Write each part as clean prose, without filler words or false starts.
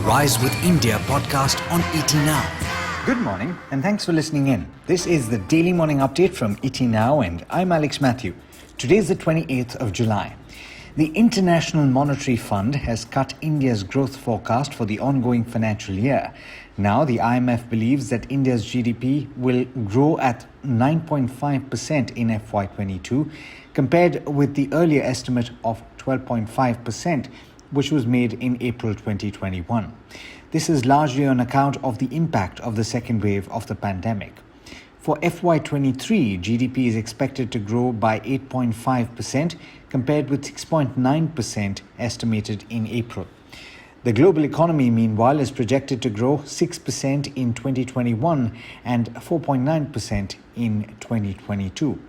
Rise with India podcast on ET Now. Good morning and thanks for listening in. This is the Daily Morning Update from ET Now and I'm Alex Matthew. Today is the 28th of July. The International Monetary Fund has cut India's growth forecast for the ongoing financial year. Now, the IMF believes that India's GDP will grow at 9.5% in FY22, compared with the earlier estimate of 12.5%, which was made in April 2021. This is largely on account of the impact of the second wave of the pandemic. For FY23, GDP is expected to grow by 8.5% compared with 6.9% estimated in April. The global economy, meanwhile, is projected to grow 6% in 2021 and 4.9% in 2022.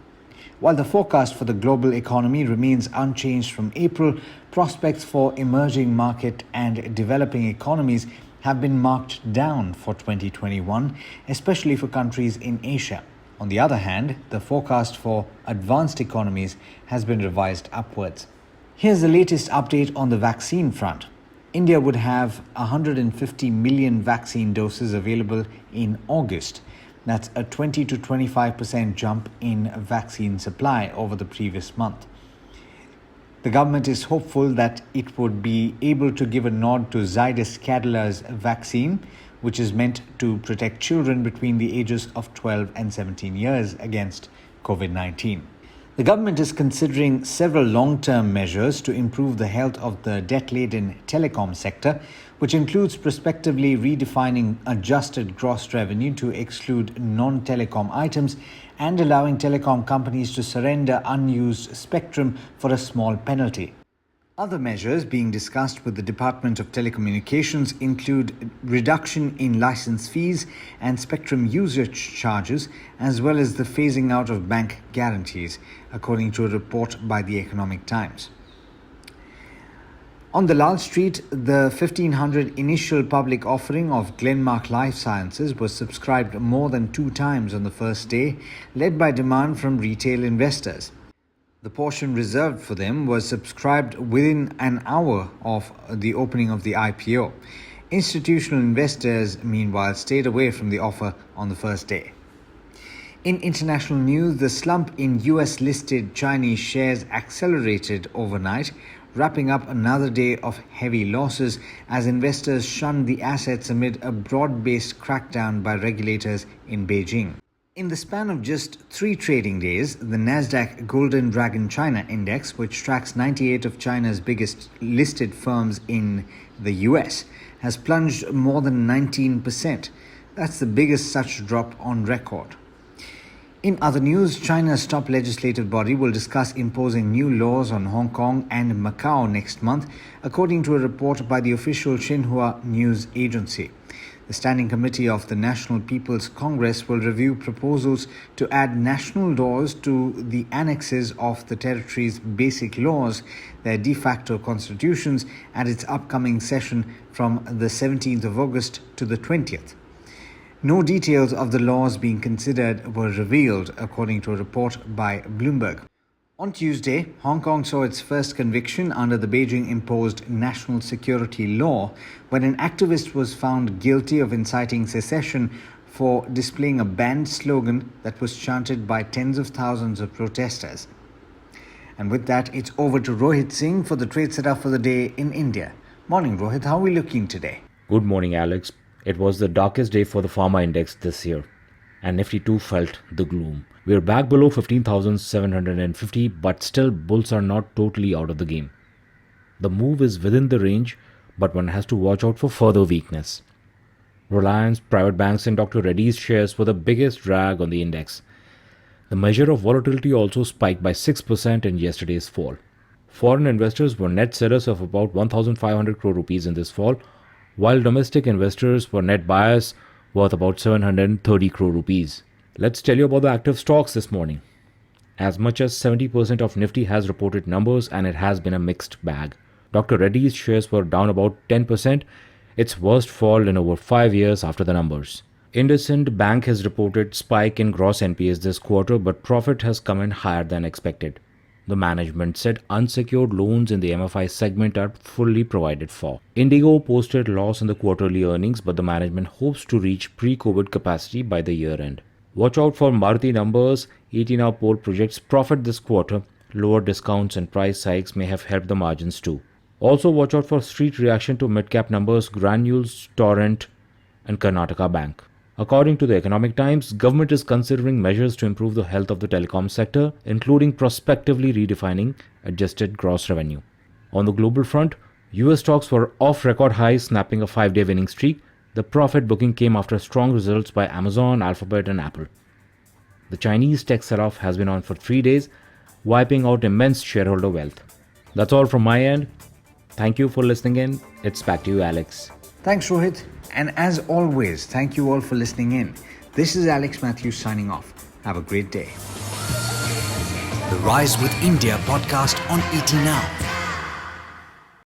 While the forecast for the global economy remains unchanged from April, prospects for emerging market and developing economies have been marked down for 2021, especially for countries in Asia. On the other hand, the forecast for advanced economies has been revised upwards. Here's the latest update on the vaccine front. India would have 150 million vaccine doses available in August. That's a 20 to 25% jump in vaccine supply over the previous month. The government is hopeful that it would be able to give a nod to Zydus Cadilah's vaccine, which is meant to protect children between the ages of 12 and 17 years against COVID-19. The government is considering several long-term measures to improve the health of the debt-laden telecom sector, which includes prospectively redefining adjusted gross revenue to exclude non-telecom items and allowing telecom companies to surrender unused spectrum for a small penalty. Other measures being discussed with the Department of Telecommunications include reduction in license fees and spectrum usage charges, as well as the phasing out of bank guarantees, according to a report by the Economic Times. On the Lal Street, the 1500 initial public offering of Glenmark Life Sciences was subscribed more than 2 times on the first day, led by demand from retail investors. The portion reserved for them was subscribed within an hour of the opening of the IPO. Institutional investors, meanwhile, stayed away from the offer on the first day. In international news, the slump in US-listed Chinese shares accelerated overnight, wrapping up another day of heavy losses as investors shunned the assets amid a broad-based crackdown by regulators in Beijing. In the span of just 3 trading days, the Nasdaq Golden Dragon China Index, which tracks 98 of China's biggest listed firms in the US, has plunged more than 19%. That's the biggest such drop on record. In other news, China's top legislative body will discuss imposing new laws on Hong Kong and Macau next month, according to a report by the official Xinhua news agency. The Standing Committee of the National People's Congress will review proposals to add national laws to the annexes of the territory's basic laws, their de facto constitutions, at its upcoming session from the 17th of August to the 20th. No details of the laws being considered were revealed, according to a report by Bloomberg. On Tuesday, Hong Kong saw its first conviction under the Beijing-imposed national security law when an activist was found guilty of inciting secession for displaying a banned slogan that was chanted by tens of thousands of protesters. And with that, it's over to Rohit Singh for the trade setup for the day in India. Morning, Rohit. How are we looking today? Good morning, Alex. It was the darkest day for the pharma index this year, and Nifty too felt the gloom. We are back below 15,750, but still bulls are not totally out of the game. The move is within the range, but one has to watch out for further weakness. Reliance, private banks and Dr. Reddy's shares were the biggest drag on the index. The measure of volatility also spiked by 6% in yesterday's fall. Foreign investors were net sellers of about 1,500 crore rupees in this fall, while domestic investors were net buyers worth about 730 crore rupees. Let's tell you about the active stocks this morning. As much as 70% of Nifty has reported numbers and it has been a mixed bag. Dr. Reddy's shares were down about 10%, its worst fall in over 5 years after the numbers. IndusInd Bank has reported spike in gross NPAs this quarter, but profit has come in higher than expected. The management said unsecured loans in the MFI segment are fully provided for. Indigo posted loss in the quarterly earnings, but the management hopes to reach pre-COVID capacity by the year end. Watch out for Maruti numbers. 18 hour poll projects profit this quarter. Lower discounts and price hikes may have helped the margins too. Also watch out for street reaction to mid-cap numbers, Granules, Torrent and Karnataka Bank. According to the Economic Times, government is considering measures to improve the health of the telecom sector, including prospectively redefining adjusted gross revenue. On the global front, US stocks were off record highs, snapping a 5-day winning streak. The profit booking came after strong results by Amazon, Alphabet and Apple. The Chinese tech sell-off has been on for 3 days, wiping out immense shareholder wealth. That's all from my end. Thank you for listening in. It's back to you, Alex. Thanks, Rohit. And as always, thank you all for listening in. This is Alex Matthews signing off. Have a great day. The Rise with India podcast on ET Now.